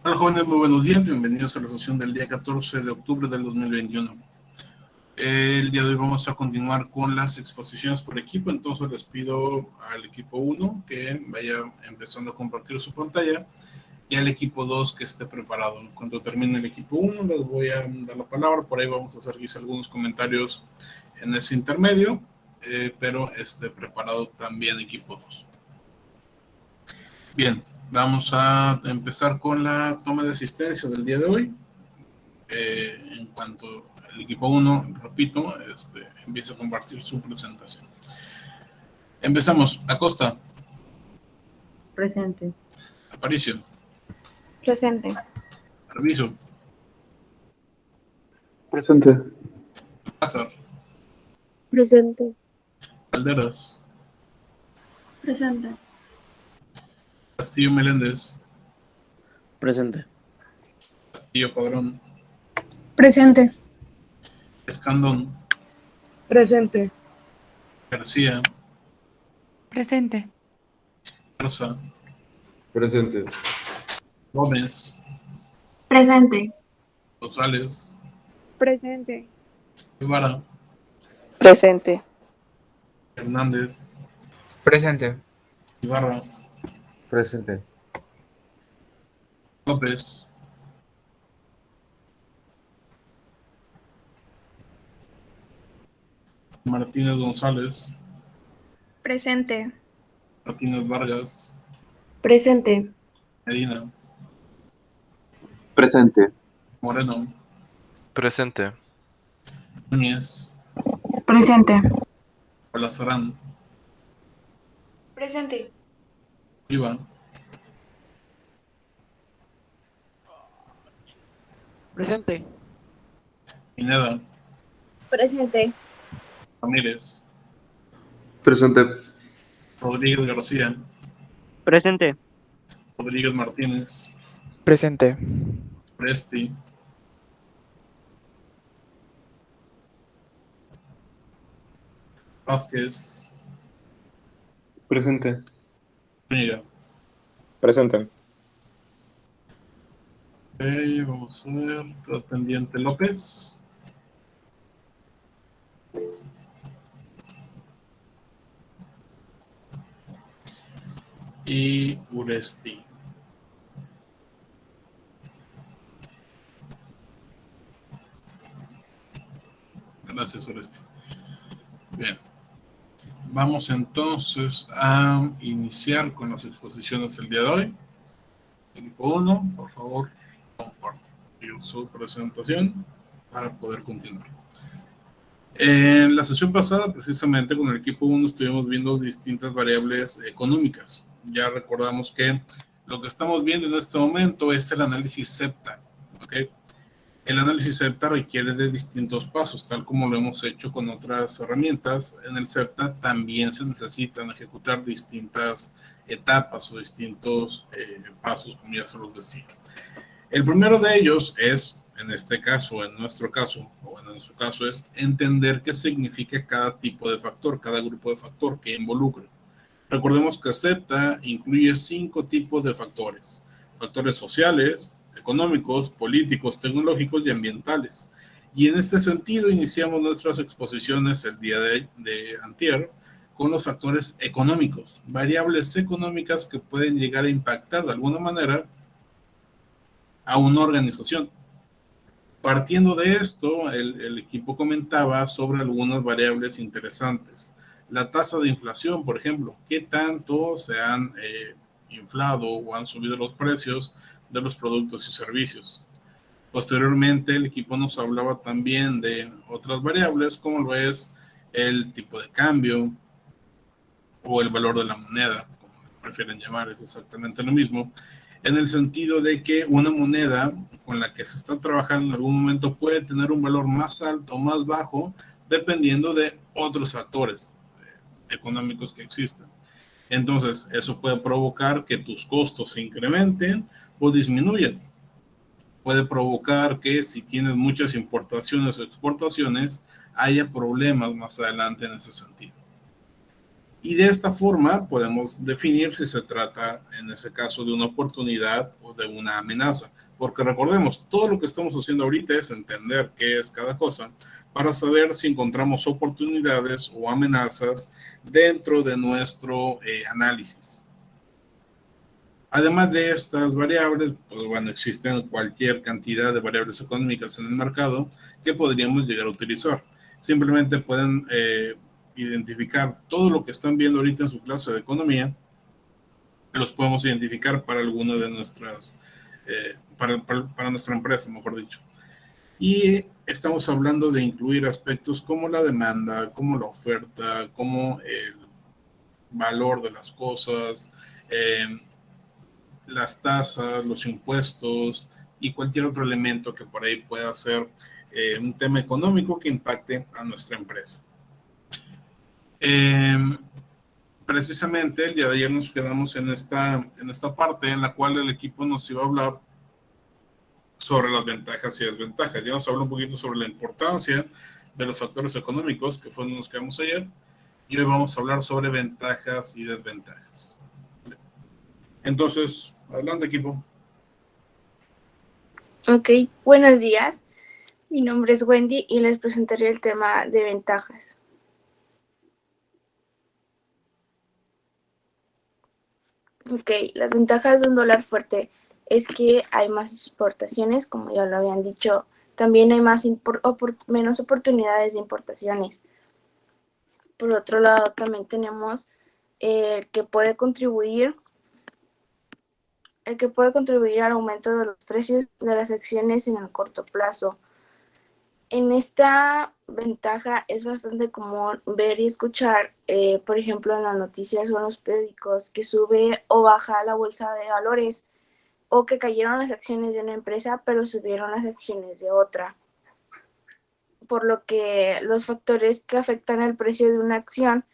Hola jóvenes, muy buenos días, bienvenidos a la sesión del día 14 de octubre del 2021. El día de hoy vamos a continuar con las exposiciones por equipo, entonces les pido al equipo 1 que vaya empezando a compartir su pantalla y al equipo 2 que esté preparado. Cuando termine el equipo 1 les voy a dar la palabra, por ahí vamos a hacer quizá algunos comentarios en ese intermedio, pero esté preparado también equipo 2. Bien, vamos a empezar con la toma de asistencia del día de hoy. En cuanto el equipo 1, repito, empiece a compartir su presentación. Empezamos. Acosta. Presente. Aparicio. Presente. Arvizo. Presente. Lázaro. Presente. Calderas. Presente. Castillo Meléndez. Presente. Castillo Padrón. Presente. Escandón. Presente. García. Presente. Garza. Presente. Gómez. Presente. González. Presente. Guevara. Presente. Hernández. Presente. Ibarra. Presente. López. Martínez González. Presente. Martínez Vargas. Presente. Medina. Presente. Moreno. Presente. Núñez. Presente. Olazarán. Presente. Oliva. Presente. Pineda. Presente. Ramírez. Presente. Rodríguez García. Presente. Rodríguez Martínez. Presente. Presti. Vázquez. Presente. Zúñiga. Presente. Ok, vamos a ver. Quedó pendiente López. Y Uresti. Gracias, Uresti. Bien. Vamos entonces a iniciar con las exposiciones del día de hoy. Equipo 1, por favor, compartir su presentación para poder continuar. En la sesión pasada, precisamente con el equipo 1, estuvimos viendo distintas variables económicas. Ya recordamos que lo que estamos viendo en este momento es el análisis SEPTA. ¿Okay? El análisis SEPTA requiere de distintos pasos, tal como lo hemos hecho con otras herramientas. En el SEPTA también se necesitan ejecutar distintas etapas o distintos pasos, como ya se los decía. El primero de ellos es, en este caso, en nuestro caso, o en su caso, es entender qué significa cada tipo de factor, cada grupo de factor que involucre. Recordemos que SEPTA incluye 5 tipos de factores: factores sociales, económicos, políticos, tecnológicos y ambientales. Y en este sentido iniciamos nuestras exposiciones el día de antier con los factores económicos, variables económicas que pueden llegar a impactar de alguna manera a una organización. Partiendo de esto, el equipo comentaba sobre algunas variables interesantes. La tasa de inflación, por ejemplo, qué tanto se han inflado o han subido los precios de los productos y servicios. Posteriormente, el equipo nos hablaba también de otras variables, como lo es el tipo de cambio o el valor de la moneda, como prefieren llamar, es exactamente lo mismo, en el sentido de que una moneda con la que se está trabajando en algún momento puede tener un valor más alto o más bajo, dependiendo de otros factores económicos que existen. Entonces, eso puede provocar que tus costos se incrementen o disminuyan. Puede provocar que si tienes muchas importaciones o exportaciones, haya problemas más adelante en ese sentido. Y de esta forma podemos definir si se trata, en ese caso, de una oportunidad o de una amenaza. Porque recordemos, todo lo que estamos haciendo ahorita es entender qué es cada cosa para saber si encontramos oportunidades o amenazas dentro de nuestro análisis. Además de estas variables, pues bueno, existen cualquier cantidad de variables económicas en el mercado que podríamos llegar a utilizar. Simplemente pueden identificar todo lo que están viendo ahorita en su clase de economía, los podemos identificar para alguna de nuestras, para nuestra empresa, mejor dicho. Y estamos hablando de incluir aspectos como la demanda, como la oferta, como el valor de las cosas, las tasas, los impuestos y cualquier otro elemento que por ahí pueda ser un tema económico que impacte a nuestra empresa. Precisamente el día de ayer nos quedamos en esta parte en la cual el equipo nos iba a hablar sobre las ventajas y desventajas. Ya nos habló un poquito sobre la importancia de los factores económicos, que fue donde nos quedamos ayer, y hoy vamos a hablar sobre ventajas y desventajas. Entonces, adelante, equipo. Ok, buenos días. Mi nombre es Wendy y les presentaré el tema de ventajas. Ok, las ventajas de un dólar fuerte es que hay más exportaciones, como ya lo habían dicho. También hay menos oportunidades de importaciones. Por otro lado, también tenemos el que puede contribuir al aumento de los precios de las acciones en el corto plazo. En esta ventaja es bastante común ver y escuchar, por ejemplo, en las noticias o en los periódicos, que sube o baja la bolsa de valores o que cayeron las acciones de una empresa, pero subieron las acciones de otra. Por lo que los factores que afectan el precio de una acción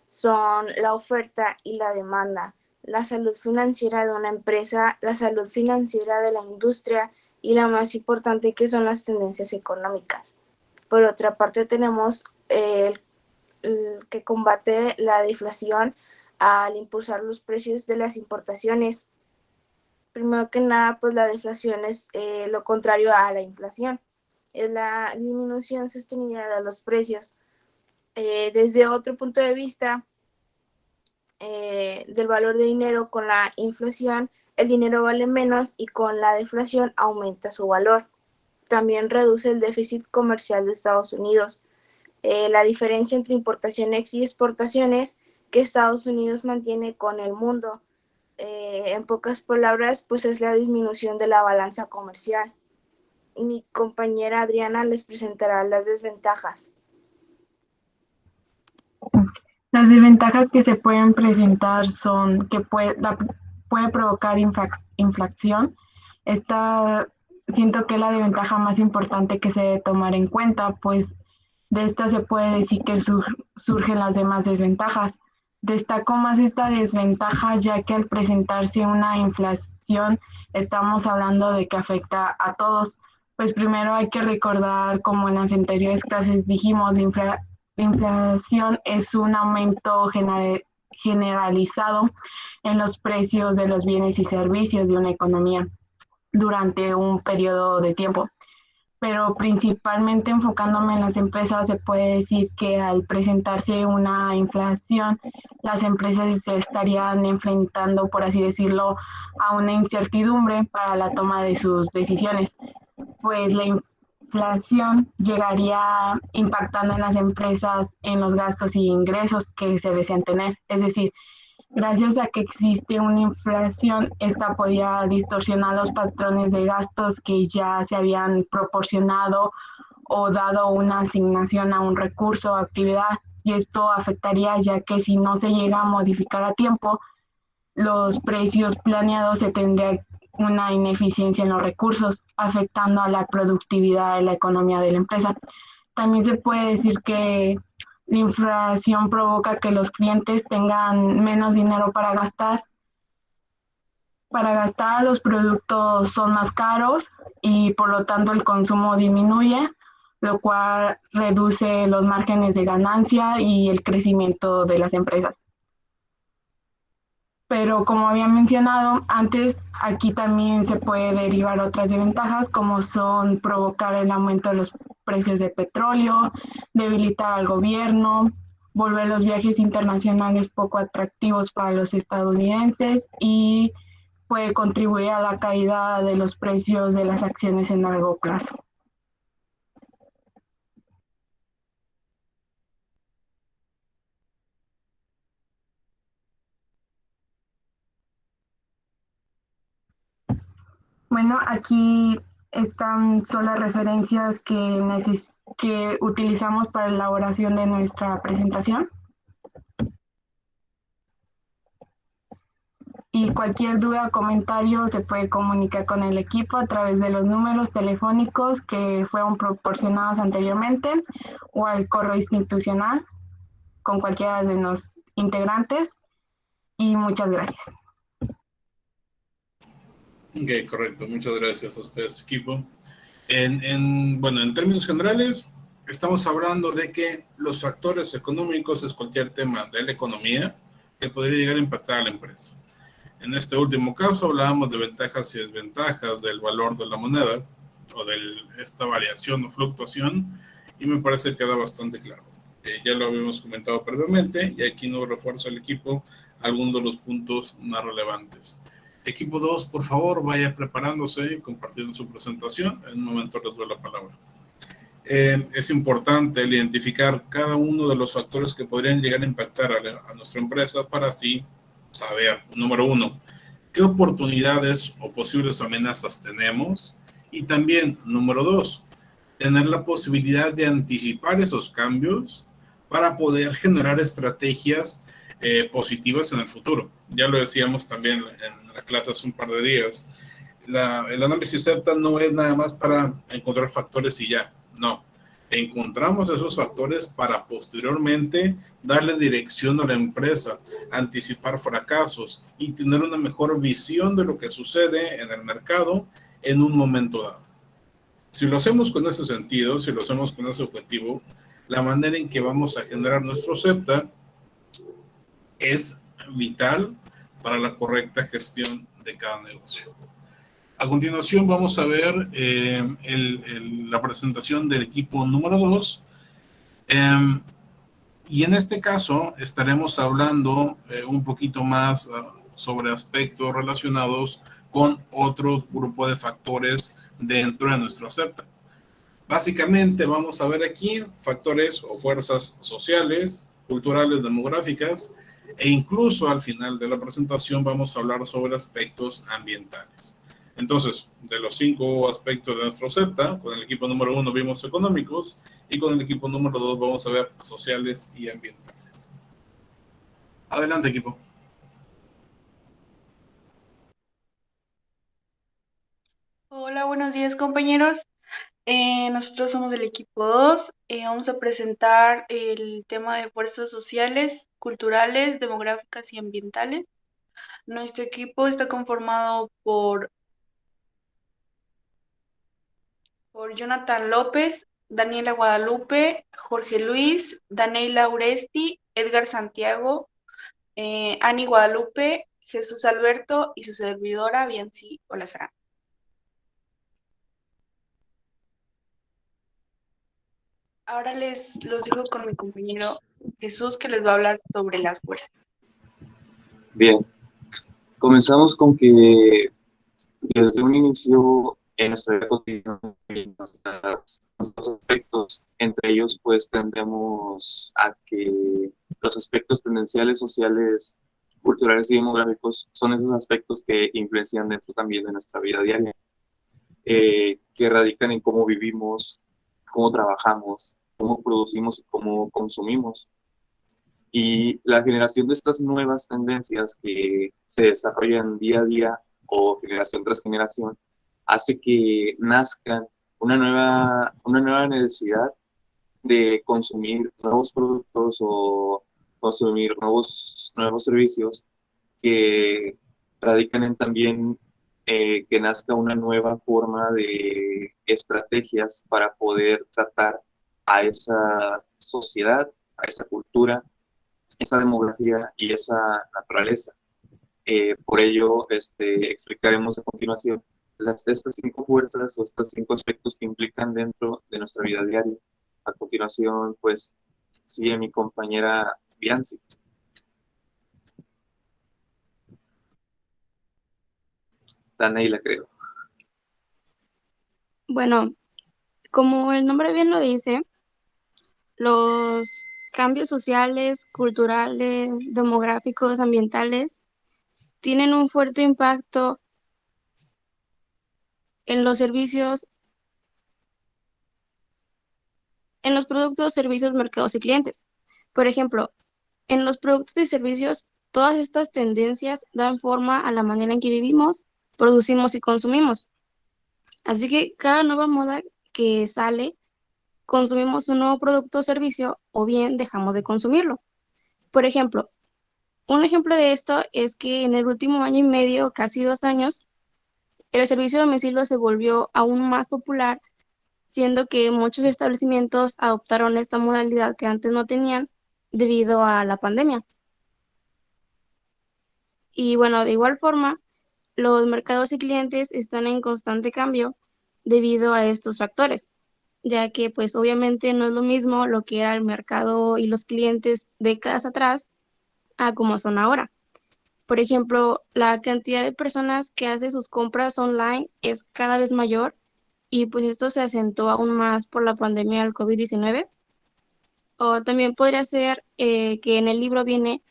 son la oferta y la demanda, la salud financiera de una empresa, la salud financiera de la industria y la más importante, que son las tendencias económicas. Por otra parte, tenemos el que combate la deflación al impulsar los precios de las importaciones. Primero que nada, pues la deflación es lo contrario a la inflación, es la disminución sostenida de los precios. Desde otro punto de vista del valor de dinero, con la inflación el dinero vale menos y con la deflación aumenta su valor. También reduce el déficit comercial de Estados Unidos. La diferencia entre importaciones y exportaciones que Estados Unidos mantiene con el mundo. En pocas palabras, pues es la disminución de la balanza comercial. Mi compañera Adriana les presentará las desventajas. Las desventajas que se pueden presentar son que puede provocar inflación. Siento que es la desventaja más importante que se debe tomar en cuenta, pues de esta se puede decir que surgen las demás desventajas. Destaco más esta desventaja ya que al presentarse una inflación estamos hablando de que afecta a todos. Pues primero hay que recordar, como en las anteriores clases dijimos, la inflación es un aumento generalizado en los precios de los bienes y servicios de una economía durante un periodo de tiempo. Pero principalmente enfocándome en las empresas, se puede decir que al presentarse una inflación, las empresas se estarían enfrentando, por así decirlo, a una incertidumbre para la toma de sus decisiones, pues la inflación llegaría impactando en las empresas en los gastos y ingresos que se desean tener. Es decir, gracias a que existe una inflación, esta podía distorsionar los patrones de gastos que ya se habían proporcionado o dado una asignación a un recurso o actividad, y esto afectaría ya que si no se llega a modificar a tiempo, los precios planeados se tendría una ineficiencia en los recursos, afectando a la productividad de la economía de la empresa. También se puede decir que la inflación provoca que los clientes tengan menos dinero para gastar. Los productos son más caros y por lo tanto el consumo disminuye, lo cual reduce los márgenes de ganancia y el crecimiento de las empresas. Pero como había mencionado antes, aquí también se puede derivar otras desventajas, como son provocar el aumento de los precios de petróleo, debilitar al gobierno, volver los viajes internacionales poco atractivos para los estadounidenses y puede contribuir a la caída de los precios de las acciones en largo plazo. Bueno, aquí están son las referencias que utilizamos para la elaboración de nuestra presentación. Y cualquier duda o comentario se puede comunicar con el equipo a través de los números telefónicos que fueron proporcionados anteriormente o al correo institucional con cualquiera de los integrantes. Y muchas gracias. Ok, correcto. Muchas gracias a ustedes, equipo. Bueno, en términos generales, estamos hablando de que los factores económicos es cualquier tema de la economía que podría llegar a impactar a la empresa. En este último caso hablábamos de ventajas y desventajas del valor de la moneda o de esta variación o fluctuación, y me parece que queda bastante claro. Ya lo habíamos comentado previamente y aquí nos refuerza el equipo algunos de los puntos más relevantes. Equipo 2, por favor, vaya preparándose y compartiendo su presentación. En un momento les doy la palabra. Es importante identificar cada uno de los factores que podrían llegar a impactar a nuestra empresa para así saber, número uno, qué oportunidades o posibles amenazas tenemos, y también, número dos, tener la posibilidad de anticipar esos cambios para poder generar estrategias positivas en el futuro. Ya lo decíamos también en la clase hace un par de días. El análisis CEPTA no es nada más para encontrar factores y ya, no. Encontramos esos factores para posteriormente darle dirección a la empresa, anticipar fracasos y tener una mejor visión de lo que sucede en el mercado en un momento dado. Si lo hacemos con ese sentido, si lo hacemos con ese objetivo, la manera en que vamos a generar nuestro CEPTA es vital para la correcta gestión de cada negocio. A continuación vamos a ver la presentación del equipo número 2. Y en este caso estaremos hablando un poquito más sobre aspectos relacionados con otro grupo de factores dentro de nuestro CEPTA. Básicamente vamos a ver aquí factores o fuerzas sociales, culturales, demográficas, e incluso al final de la presentación vamos a hablar sobre aspectos ambientales. Entonces, de los 5 aspectos de nuestro CEPTA, con el equipo número 1 vimos económicos y con el equipo número 2 vamos a ver sociales y ambientales. Adelante, equipo. Hola, buenos días, compañeros. Nosotros somos del equipo 2. Vamos a presentar el tema de fuerzas sociales, culturales, demográficas y ambientales. Nuestro equipo está conformado por Jonathan López, Daniela Guadalupe, Jorge Luis, Daneila Uresti, Edgar Santiago, Ani Guadalupe, Jesús Alberto y su servidora Bianci Olazarán. Ahora los dejo con mi compañero Jesús, que les va a hablar sobre las fuerzas. Bien, comenzamos con que desde un inicio en nuestra vida cotidiana, nuestros aspectos, entre ellos pues tendremos a que los aspectos tendenciales, sociales, culturales y demográficos son esos aspectos que influencian dentro también de nuestra vida diaria, que radican en cómo vivimos, cómo trabajamos, cómo producimos y cómo consumimos. Y la generación de estas nuevas tendencias que se desarrollan día a día o generación tras generación hace que nazca una nueva necesidad de consumir nuevos productos o consumir nuevos servicios que radican en también que nazca una nueva forma de estrategias para poder tratar a esa sociedad, a esa cultura, esa demografía y esa naturaleza. Por ello, explicaremos a continuación estas 5 fuerzas o estos 5 aspectos que implican dentro de nuestra vida diaria. A continuación, pues, sigue mi compañera Bianci. Daneila, creo. Bueno, como el nombre bien lo dice, los cambios sociales, culturales, demográficos, ambientales, tienen un fuerte impacto en los servicios, en los productos, servicios, mercados y clientes. Por ejemplo, en los productos y servicios, todas estas tendencias dan forma a la manera en que vivimos, producimos y consumimos. Así que cada nueva moda que sale, consumimos un nuevo producto o servicio o bien dejamos de consumirlo. Por ejemplo, un ejemplo de esto es que en el último año y medio, casi 2 años, el servicio de domicilio se volvió aún más popular, siendo que muchos establecimientos adoptaron esta modalidad que antes no tenían debido a la pandemia. Y bueno, de igual forma, los mercados y clientes están en constante cambio debido a estos factores, ya que pues obviamente no es lo mismo lo que era el mercado y los clientes décadas atrás a como son ahora. Por ejemplo, la cantidad de personas que hacen sus compras online es cada vez mayor y pues esto se acentuó aún más por la pandemia del COVID-19. O también podría ser que en el libro viene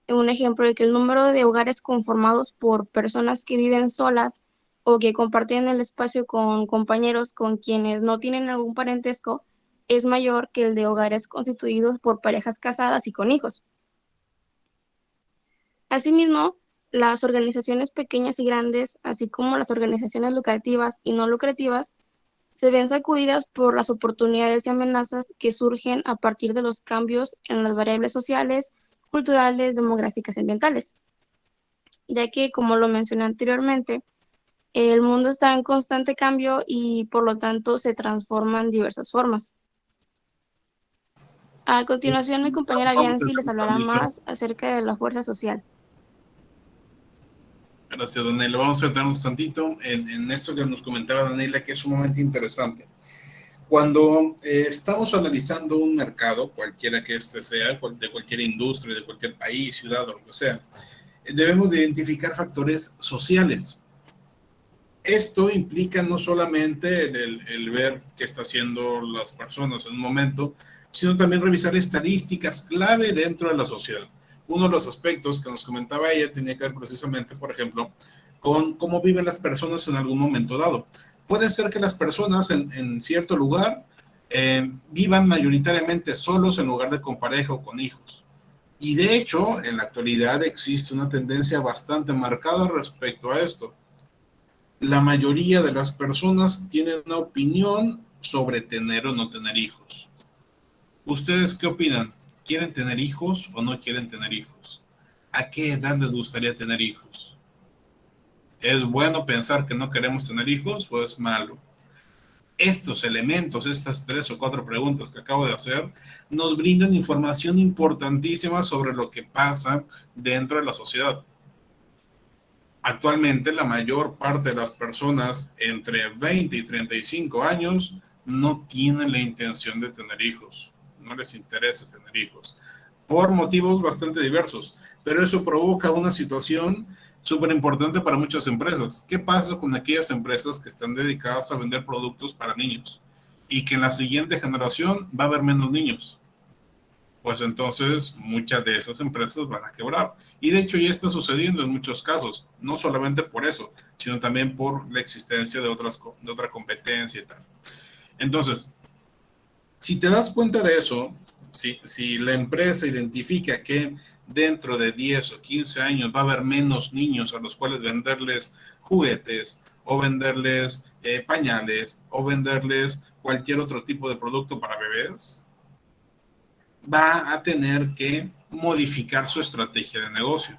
un ejemplo de que el número de hogares conformados por personas que viven solas o que comparten el espacio con compañeros con quienes no tienen algún parentesco es mayor que el de hogares constituidos por parejas casadas y con hijos. Asimismo, las organizaciones pequeñas y grandes, así como las organizaciones lucrativas y no lucrativas, se ven sacudidas por las oportunidades y amenazas que surgen a partir de los cambios en las variables sociales, culturales, demográficas y ambientales, ya que, como lo mencioné anteriormente, el mundo está en constante cambio y por lo tanto se transforma en diversas formas. A continuación, mi compañera Vamos a Bianci les hablará tantito. más acerca de la fuerza social. Gracias, Daniela. Vamos a centrarnos tantito en esto que nos comentaba Daniela, que es sumamente interesante. Cuando estamos analizando un mercado, cualquiera que este sea, de cualquier industria, de cualquier país, ciudad o lo que sea, debemos de identificar factores sociales. Esto implica no solamente el ver qué están haciendo las personas en un momento, sino también revisar estadísticas clave dentro de la sociedad. Uno de los aspectos que nos comentaba ella tenía que ver precisamente, por ejemplo, con cómo viven las personas en algún momento dado. Puede ser que las personas en cierto lugar vivan mayoritariamente solos en lugar de con pareja o con hijos. Y de hecho, en la actualidad existe una tendencia bastante marcada respecto a esto. La mayoría de las personas tienen una opinión sobre tener o no tener hijos. ¿Ustedes qué opinan? ¿Quieren tener hijos o no quieren tener hijos? ¿A qué edad les gustaría tener hijos? ¿Es bueno pensar que no queremos tener hijos o es malo? Estos elementos, estas 3 o 4 preguntas que acabo de hacer, nos brindan información importantísima sobre lo que pasa dentro de la sociedad. Actualmente, la mayor parte de las personas entre 20 y 35 años no tienen la intención de tener hijos. No les interesa tener hijos, por motivos bastante diversos, pero eso provoca una situación súper importante para muchas empresas. ¿Qué pasa con aquellas empresas que están dedicadas a vender productos para niños y que en la siguiente generación va a haber menos niños? Pues entonces muchas de esas empresas van a quebrar. Y de hecho ya está sucediendo en muchos casos, no solamente por eso, sino también por la existencia de otra competencia y tal. Entonces, si te das cuenta de eso, si la empresa identifica que dentro de 10 o 15 años va a haber menos niños a los cuales venderles juguetes o venderles pañales o venderles cualquier otro tipo de producto para bebés, va a tener que modificar su estrategia de negocio.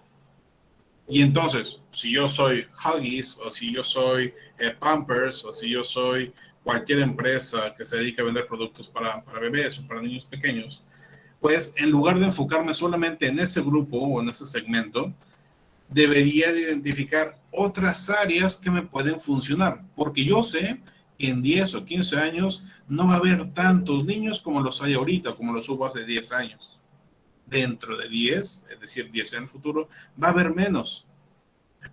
Y entonces, si yo soy Huggies o si yo soy Pampers o si yo soy cualquier empresa que se dedica a vender productos para bebés o para niños pequeños, pues en lugar de enfocarme solamente en ese grupo o en ese segmento, debería de identificar otras áreas que me pueden funcionar, porque yo sé que en 10 o 15 años no va a haber tantos niños como los hay ahorita, como los hubo hace 10 años. Dentro de 10, es decir, 10 en el futuro, va a haber menos,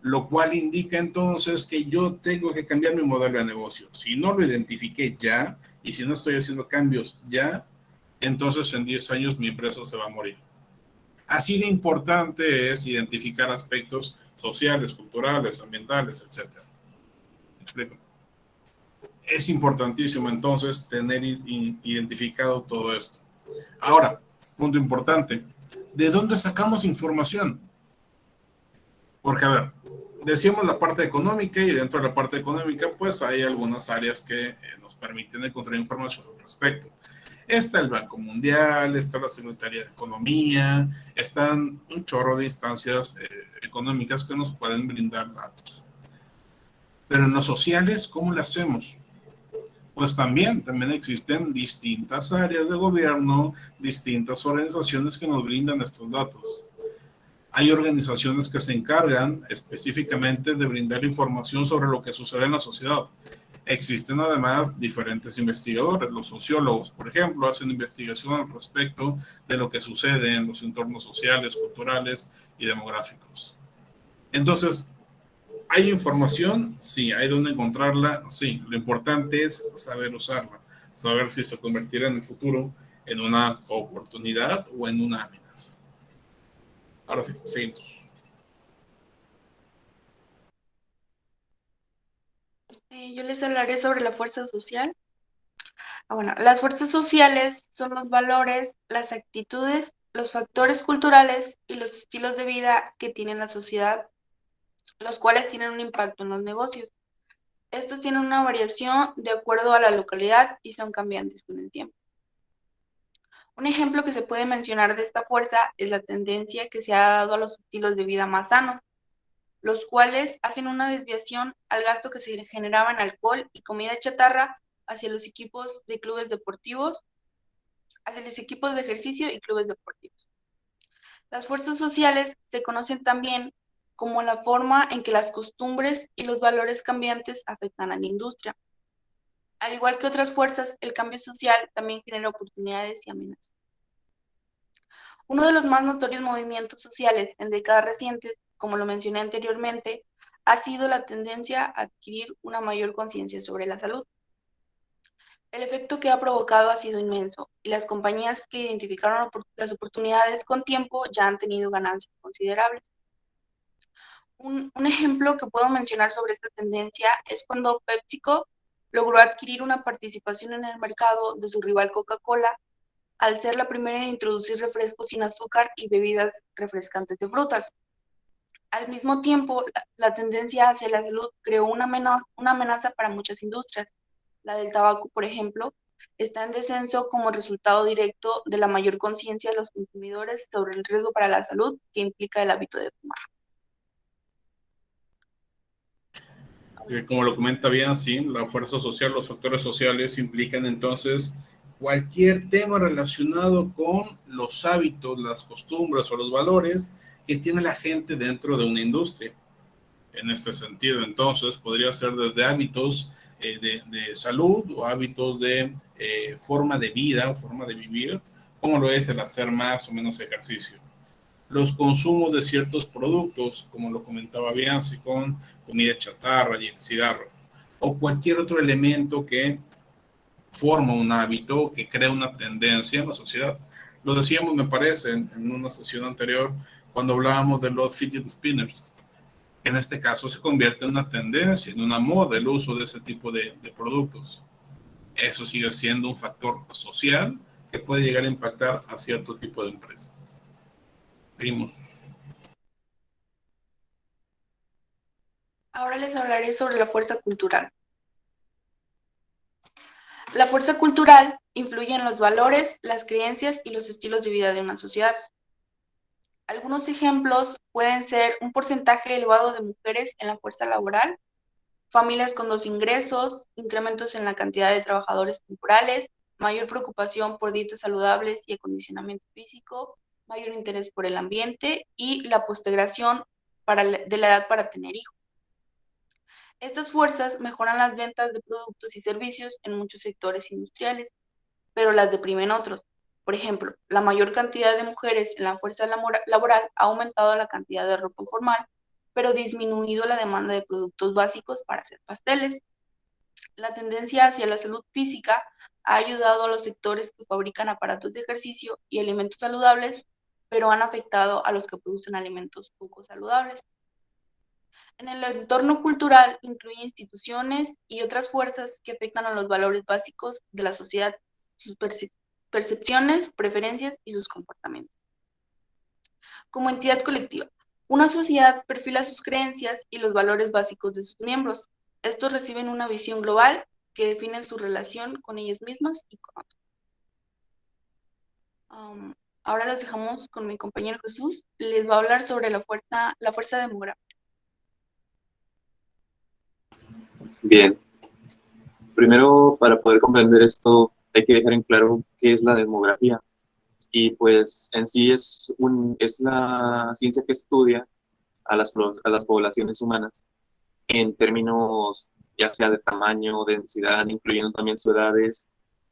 lo cual indica entonces que yo tengo que cambiar mi modelo de negocio. Si no lo identifiqué ya y si no estoy haciendo cambios ya, entonces en 10 años mi empresa se va a morir. Así de importante es identificar aspectos sociales, culturales, ambientales, etc. ¿Me explico? Es importantísimo entonces tener identificado todo esto. Ahora, punto importante, ¿de dónde sacamos información? Porque, a ver, decíamos la parte económica y dentro de la parte económica, pues hay algunas áreas que nos permiten encontrar información al respecto. Está el Banco Mundial, está la Secretaría de Economía, están un chorro de instancias económicas que nos pueden brindar datos. Pero en los sociales, ¿cómo lo hacemos? Pues también existen distintas áreas de gobierno, distintas organizaciones que nos brindan estos datos. Hay organizaciones que se encargan específicamente de brindar información sobre lo que sucede en la sociedad. Existen además diferentes investigadores, los sociólogos, por ejemplo, hacen investigación al respecto de lo que sucede en los entornos sociales, culturales y demográficos. Entonces, ¿hay información? Sí. ¿Hay dónde encontrarla? Sí. Lo importante es saber usarla, saber si se convertirá en el futuro en una oportunidad o en una amenaza. Ahora sí, seguimos. Yo les hablaré sobre la fuerza social. Bueno, las fuerzas sociales son los valores, las actitudes, los factores culturales y los estilos de vida que tiene la sociedad, los cuales tienen un impacto en los negocios. Estos tienen una variación de acuerdo a la localidad y son cambiantes con el tiempo. Un ejemplo que se puede mencionar de esta fuerza es la tendencia que se ha dado a los estilos de vida más sanos, los cuales hacen una desviación al gasto que se generaba en alcohol y comida chatarra hacia los equipos de clubes deportivos, hacia los equipos de ejercicio y clubes deportivos. Las fuerzas sociales se conocen también como la forma en que las costumbres y los valores cambiantes afectan a la industria. Al igual que otras fuerzas, el cambio social también genera oportunidades y amenazas. Uno de los más notorios movimientos sociales en décadas recientes, como lo mencioné anteriormente, ha sido la tendencia a adquirir una mayor conciencia sobre la salud. El efecto que ha provocado ha sido inmenso y las compañías que identificaron las oportunidades con tiempo ya han tenido ganancias considerables. Un ejemplo que puedo mencionar sobre esta tendencia es cuando PepsiCo logró adquirir una participación en el mercado de su rival Coca-Cola al ser la primera en introducir refrescos sin azúcar y bebidas refrescantes de frutas. Al mismo tiempo, la tendencia hacia la salud creó una amenaza para muchas industrias. La del tabaco, por ejemplo, está en descenso como resultado directo de la mayor conciencia de los consumidores sobre el riesgo para la salud que implica el hábito de fumar. Como lo comenta bien, sí, la fuerza social, los factores sociales implican entonces cualquier tema relacionado con los hábitos, las costumbres o los valores que tiene la gente dentro de una industria. En este sentido, entonces, podría ser desde hábitos de salud o hábitos de forma de vida o forma de vivir, como lo es el hacer más o menos ejercicio. Los consumos de ciertos productos, como lo comentaba Bianci, con comida chatarra y el cigarro, o cualquier otro elemento que forma un hábito, que crea una tendencia en la sociedad. Lo decíamos, me parece, en una sesión anterior, cuando hablábamos de los fidget spinners. En este caso se convierte en una tendencia, en una moda el uso de ese tipo de productos. Eso sigue siendo un factor social que puede llegar a impactar a cierto tipo de empresas. Seguimos. Ahora les hablaré sobre la fuerza cultural. La fuerza cultural influye en los valores, las creencias y los estilos de vida de una sociedad. Algunos ejemplos pueden ser un porcentaje elevado de mujeres en la fuerza laboral, familias con 2 ingresos, incrementos en la cantidad de trabajadores temporales, mayor preocupación por dietas saludables y acondicionamiento físico, mayor interés por el ambiente y la postergación de la edad para tener hijos. Estas fuerzas mejoran las ventas de productos y servicios en muchos sectores industriales, pero las deprimen otros. Por ejemplo, la mayor cantidad de mujeres en la fuerza laboral ha aumentado la cantidad de ropa informal, pero disminuido la demanda de productos básicos para hacer pasteles. La tendencia hacia la salud física ha ayudado a los sectores que fabrican aparatos de ejercicio y alimentos saludables, pero han afectado a los que producen alimentos poco saludables. En el entorno cultural incluye instituciones y otras fuerzas que afectan a los valores básicos de la sociedad, sus percepciones, preferencias y sus comportamientos. Como entidad colectiva, una sociedad perfila sus creencias y los valores básicos de sus miembros. Estos reciben una visión global que define su relación con ellas mismas y con otros. Ahora los dejamos con mi compañero Jesús. Les va a hablar sobre la fuerza demográfica. Bien, primero para poder comprender esto hay que dejar en claro qué es la demografía. Y pues en sí es la ciencia que estudia a las poblaciones humanas en términos ya sea de tamaño, densidad, incluyendo también sus edades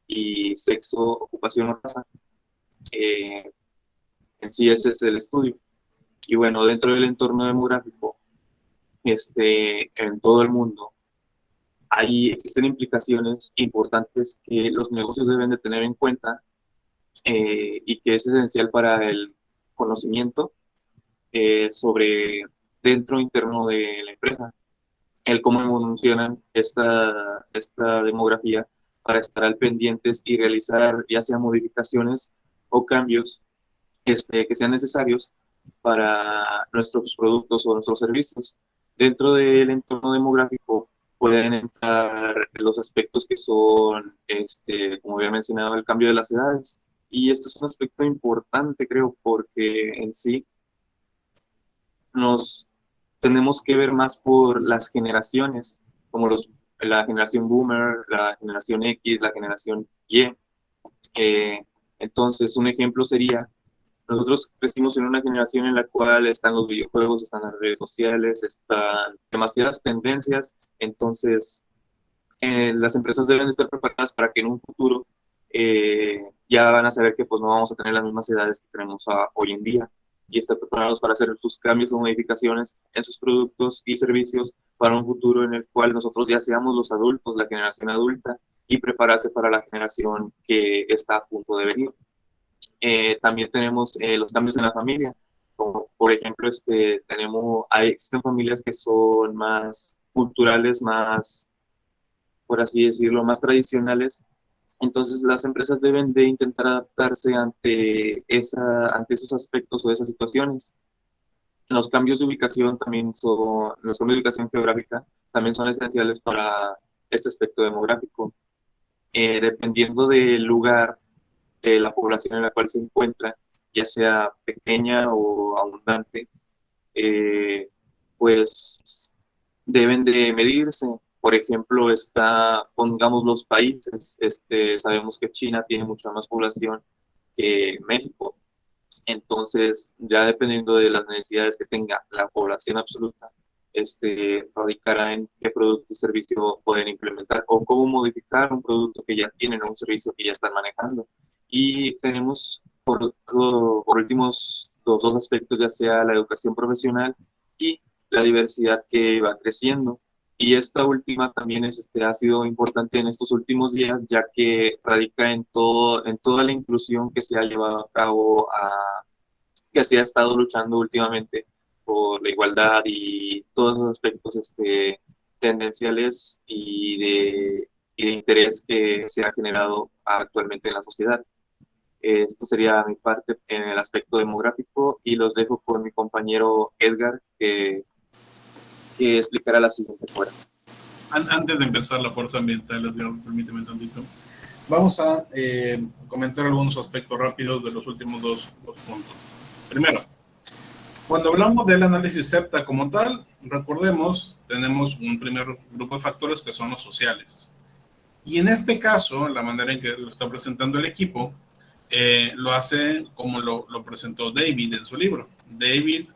y sexo, ocupación o raza. En sí ese es el estudio. Y bueno, dentro del entorno demográfico, en todo el mundo, existen implicaciones importantes que los negocios deben de tener en cuenta y que es esencial para el conocimiento sobre dentro interno de la empresa, el cómo evolucionan esta demografía para estar al pendientes y realizar ya sea modificaciones o cambios que sean necesarios para nuestros productos o nuestros servicios. Dentro del entorno demográfico pueden entrar los aspectos que son, como había mencionado, el cambio de las edades. Y esto es un aspecto importante, creo, porque en sí nos tenemos que ver más por las generaciones, como la generación Boomer, la generación X, la generación Y. Entonces, un ejemplo sería, nosotros crecimos en una generación en la cual están los videojuegos, están las redes sociales, están demasiadas tendencias, entonces las empresas deben estar preparadas para que en un futuro ya van a saber que pues no vamos a tener las mismas edades que tenemos hoy en día y estar preparados para hacer sus cambios o modificaciones en sus productos y servicios para un futuro en el cual nosotros ya seamos los adultos, la generación adulta, y prepararse para la generación que está a punto de venir. También tenemos los cambios en la familia, como por ejemplo existen familias que son más culturales, más, por así decirlo, más tradicionales. Entonces las empresas deben de intentar adaptarse ante esos aspectos o esas situaciones. Los cambios de ubicación los cambios de ubicación geográfica también son esenciales para este aspecto demográfico. Dependiendo del lugar, la población en la cual se encuentra, ya sea pequeña o abundante, pues deben de medirse. Por ejemplo, pongamos los países, sabemos que China tiene mucha más población que México, entonces ya dependiendo de las necesidades que tenga la población absoluta, radicará en qué producto y servicio pueden implementar o cómo modificar un producto que ya tienen o un servicio que ya están manejando. Y tenemos por últimos los dos aspectos, ya sea la educación profesional y la diversidad que va creciendo. Y esta última también ha sido importante en estos últimos días, ya que radica en toda la inclusión que se ha llevado a cabo, que se ha estado luchando últimamente por la igualdad y todos los aspectos tendenciales y de interés que se ha generado actualmente en la sociedad. Esto sería mi parte en el aspecto demográfico y los dejo con mi compañero Edgar, que explicará la siguiente fuerza. Antes de empezar la fuerza ambiental, Edgar, permíteme un tantito. Vamos a comentar algunos aspectos rápidos de los últimos dos puntos. Primero, cuando hablamos del análisis SEPTA como tal, recordemos, tenemos un primer grupo de factores que son los sociales. Y en este caso, la manera en que lo está presentando el equipo, lo hace como lo presentó David en su libro. David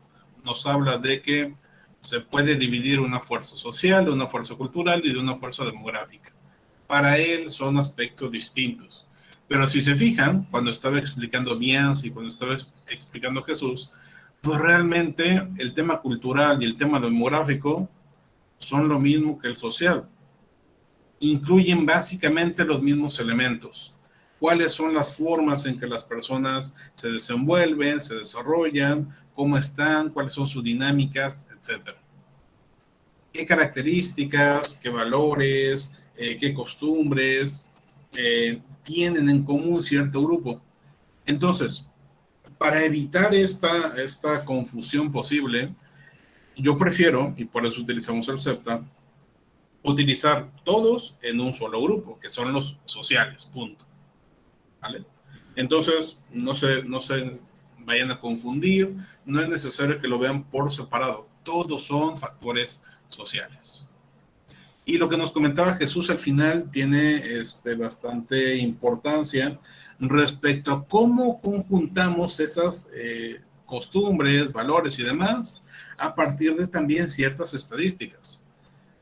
nos habla de que se puede dividir una fuerza social, de una fuerza cultural y de una fuerza demográfica. Para él son aspectos distintos. Pero si se fijan, cuando estaba explicando Bianchi y cuando estaba explicando Jesús, pues realmente el tema cultural y el tema demográfico son lo mismo que el social. Incluyen básicamente los mismos elementos. ¿Cuáles son las formas en que las personas se desenvuelven, se desarrollan, cómo están, cuáles son sus dinámicas, etcétera? ¿Qué características, qué valores, qué costumbres tienen en común cierto grupo? Entonces, para evitar esta confusión posible, yo prefiero, y por eso utilizamos el CEPTA, utilizar todos en un solo grupo, que son los sociales, punto. ¿Vale? Entonces, no se vayan a confundir, no es necesario que lo vean por separado, todos son factores sociales. Y lo que nos comentaba Jesús al final tiene bastante importancia respecto a cómo conjuntamos esas costumbres, valores y demás a partir de también ciertas estadísticas.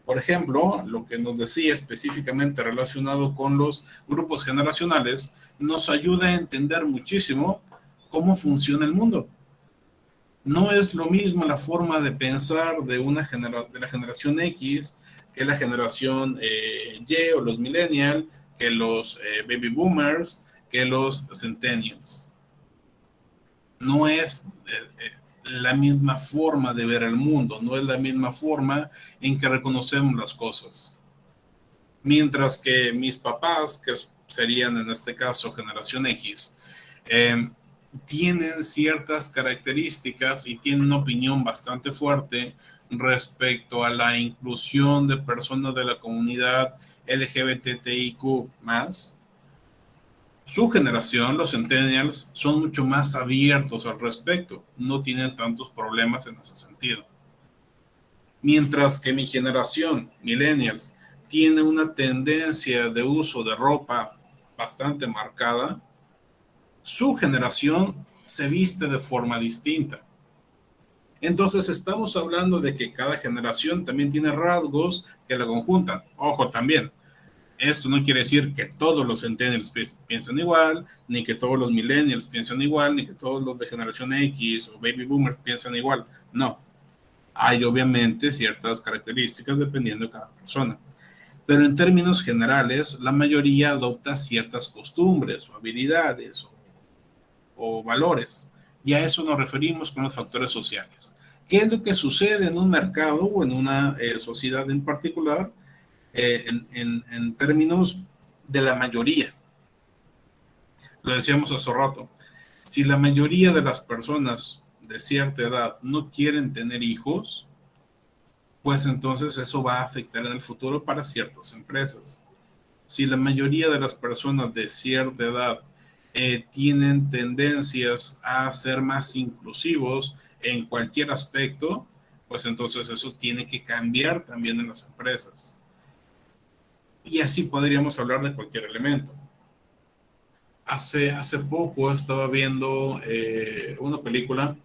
Por ejemplo, lo que nos decía específicamente relacionado con los grupos generacionales nos ayuda a entender muchísimo cómo funciona el mundo. No es lo mismo la forma de pensar de la generación X que la generación Y o los millennials, que los baby boomers, que los centennials. No es la misma forma de ver el mundo, no es la misma forma en que reconocemos las cosas. Mientras que mis papás, que serían en este caso generación X, tienen ciertas características y tienen una opinión bastante fuerte respecto a la inclusión de personas de la comunidad LGBTIQ+. Su generación, los centennials, son mucho más abiertos al respecto, no tienen tantos problemas en ese sentido. Mientras que mi generación, millennials, tiene una tendencia de uso de ropa bastante marcada, su generación se viste de forma distinta. Entonces estamos hablando de que cada generación también tiene rasgos que la conjuntan. Ojo también, esto no quiere decir que todos los centennials piensen igual, ni que todos los millennials piensen igual, ni que todos los de generación X o baby boomers piensen igual. No. Hay obviamente ciertas características dependiendo de cada persona. Pero en términos generales, la mayoría adopta ciertas costumbres o habilidades o valores. Y a eso nos referimos con los factores sociales. ¿Qué es lo que sucede en un mercado o en una sociedad en particular en términos de la mayoría? Lo decíamos hace rato. Si la mayoría de las personas de cierta edad no quieren tener hijos, pues entonces eso va a afectar en el futuro para ciertas empresas. Si la mayoría de las personas de cierta edad tienen tendencias a ser más inclusivos en cualquier aspecto, pues entonces eso tiene que cambiar también en las empresas. Y así podríamos hablar de cualquier elemento. Hace poco estaba viendo una película,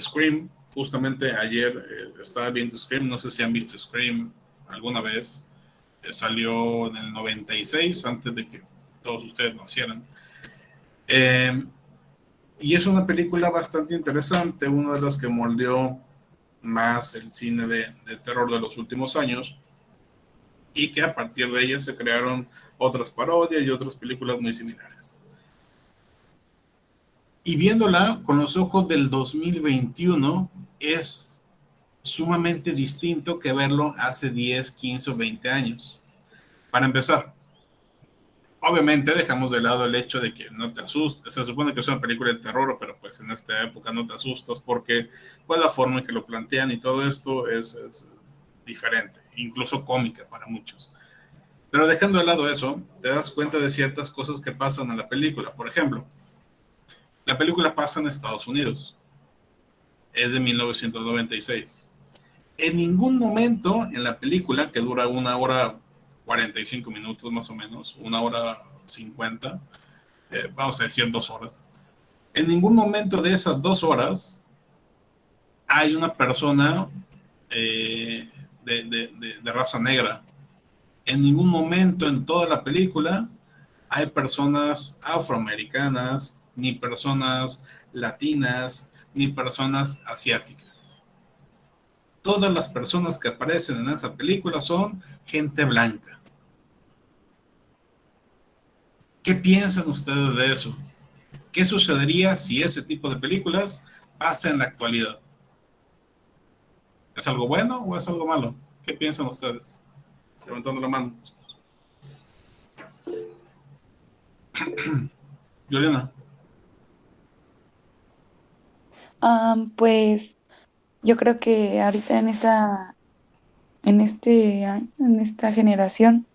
Scream. Justamente ayer estaba viendo Scream, no sé si han visto Scream alguna vez. Salió en el 96, antes de que todos ustedes nacieran. Y es una película bastante interesante, una de las que moldeó más el cine de terror de los últimos años, y que a partir de ella se crearon otras parodias y otras películas muy similares. Y viéndola con los ojos del 2021 es sumamente distinto que verlo hace 10, 15 o 20 años. Para empezar, obviamente dejamos de lado el hecho de que no te asustes. Se supone que es una película de terror, pero pues en esta época no te asustas porque pues la forma en que lo plantean y todo esto es diferente, incluso cómica para muchos. Pero dejando de lado eso, te das cuenta de ciertas cosas que pasan en la película. Por ejemplo, la película pasa en Estados Unidos. Es de 1996. En ningún momento en la película, que dura 1 hora 45 minutos más o menos, 1 hora 50, vamos a decir 2 horas, en ningún momento de esas 2 horas hay una persona de raza negra. En ningún momento en toda la película hay personas afroamericanas, ni personas latinas, ni personas asiáticas. Todas las personas que aparecen en esa película son gente blanca. ¿Qué piensan ustedes de eso? ¿Qué sucedería si ese tipo de películas pasa en la actualidad? ¿Es algo bueno o es algo malo? ¿Qué piensan ustedes? Levantando la mano. Juliana. Pues yo creo que ahorita en este año, en esta generación,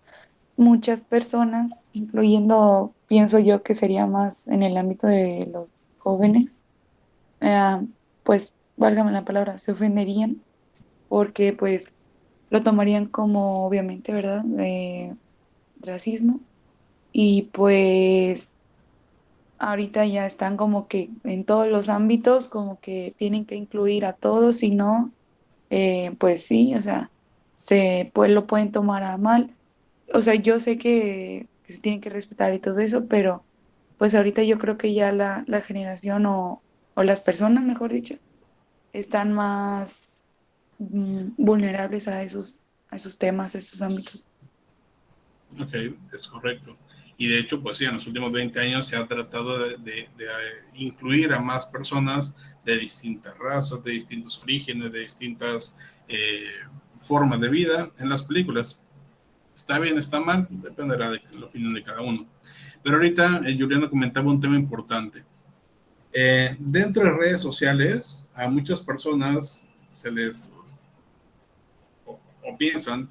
muchas personas, incluyendo, pienso yo que sería más en el ámbito de los jóvenes, pues, válgame la palabra, se ofenderían porque pues lo tomarían como, obviamente, ¿verdad? Racismo. Y pues ahorita ya están como que en todos los ámbitos, como que tienen que incluir a todos, si no, pues sí, o sea, pues lo pueden tomar a mal. O sea, yo sé que se tienen que respetar y todo eso, pero pues ahorita yo creo que ya la generación o las personas, mejor dicho, están más vulnerables a esos temas, a esos ámbitos. Ok, es correcto. Y de hecho, pues sí, en los últimos 20 años se ha tratado de incluir a más personas de distintas razas, de distintos orígenes, de distintas formas de vida en las películas. Está bien, está mal, dependerá de la opinión de cada uno. Pero ahorita Juliana comentaba un tema importante. Dentro de redes sociales, a muchas personas se les o piensan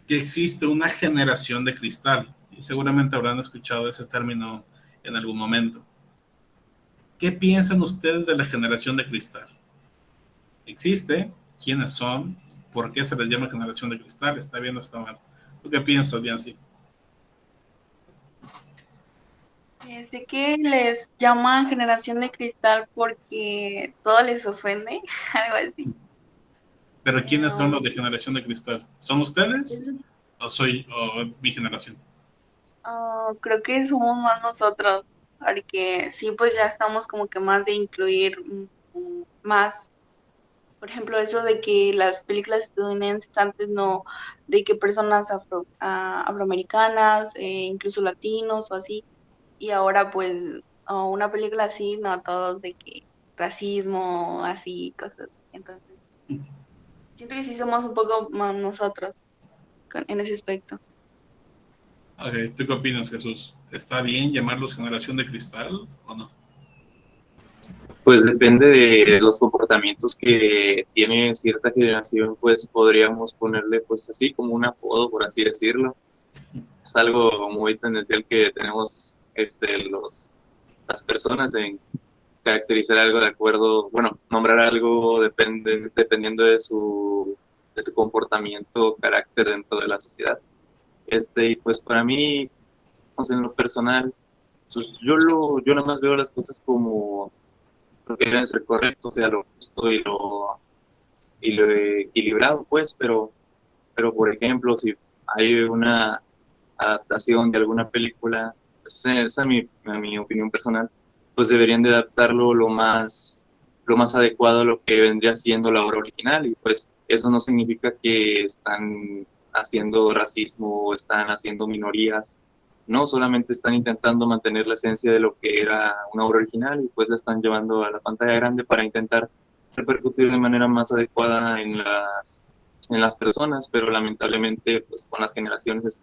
que existe una generación de cristal, y seguramente habrán escuchado ese término en algún momento. ¿Qué piensan ustedes de la generación de cristal? ¿Existe? ¿Quiénes son? ¿Por qué se les llama generación de cristal? ¿Está bien o está mal? ¿Tú qué piensas, Bianci? Sé que les llaman generación de cristal porque todo les ofende, algo así. ¿Pero quiénes son los de generación de cristal? ¿Son ustedes? ¿O mi generación? Creo que somos más nosotros, porque sí, pues ya estamos como que más de incluir más, por ejemplo, eso de que las películas estadounidenses antes no, de que personas afroamericanas, incluso latinos o así, y ahora pues una película así, no todos de que racismo, así, cosas. Entonces, siento que sí somos un poco más nosotros en ese aspecto. Okay. ¿Tú qué opinas, Jesús? ¿Está bien llamarlos generación de cristal o no? Pues depende de los comportamientos que tiene cierta generación, pues podríamos ponerle pues así como un apodo, por así decirlo. Es algo muy tendencial que tenemos las personas en caracterizar algo de acuerdo, bueno, nombrar algo dependiendo de su comportamiento, carácter dentro de la sociedad. Y pues para mí, pues en lo personal, pues yo nada más veo las cosas como que deben ser correctos, o sea, lo justo y lo equilibrado, pues, pero por ejemplo, si hay una adaptación de alguna película, pues, esa es mi opinión personal, pues deberían de adaptarlo lo más adecuado a lo que vendría siendo la obra original, y pues eso no significa que están haciendo racismo o están haciendo minorías, no, solamente están intentando mantener la esencia de lo que era una obra original y pues la están llevando a la pantalla grande para intentar repercutir de manera más adecuada en las personas, pero lamentablemente pues con las generaciones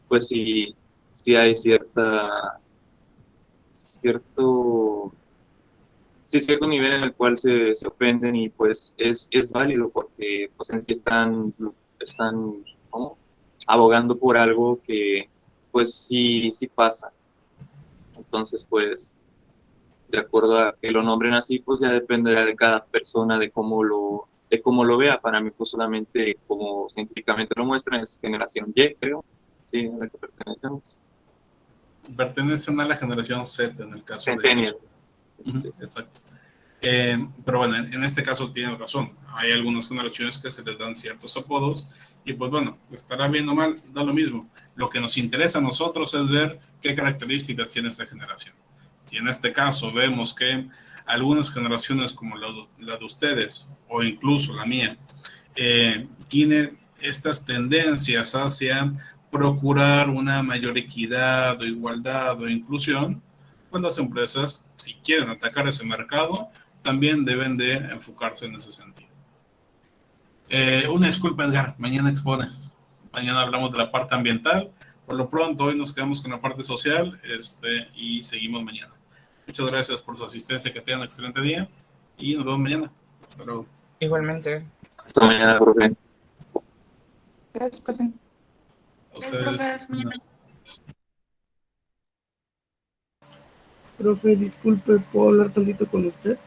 pues sí hay cierto nivel en el cual se ofenden y pues es válido porque pues en sí están ¿cómo? Abogando por algo que pues sí pasa. Entonces pues de acuerdo a que lo nombren así, pues ya dependerá de cada persona de cómo lo vea. Para mí pues solamente como científicamente lo muestran es generación Y, creo, sí, a la que pertenecemos. Pertenecen a la generación Z en el caso Centennial. de... Exacto. Pero bueno, en este caso tienen razón. Hay algunas generaciones que se les dan ciertos apodos y pues bueno, estará bien o mal, da lo mismo. Lo que nos interesa a nosotros es ver qué características tiene esta generación. Si en este caso vemos que algunas generaciones como la de ustedes o incluso la mía tiene estas tendencias hacia procurar una mayor equidad o igualdad o inclusión, pues las empresas, si quieren atacar ese mercado, también deben de enfocarse en ese sentido. Una disculpa, Edgar, mañana expones. Mañana hablamos de la parte ambiental. Por lo pronto, hoy nos quedamos con la parte social y seguimos mañana. Muchas gracias por su asistencia, que tengan un excelente día y nos vemos mañana. Hasta luego. Igualmente. Hasta mañana, profe. Gracias, profe. A ustedes. Profe, disculpe, ¿puedo hablar tantito con usted?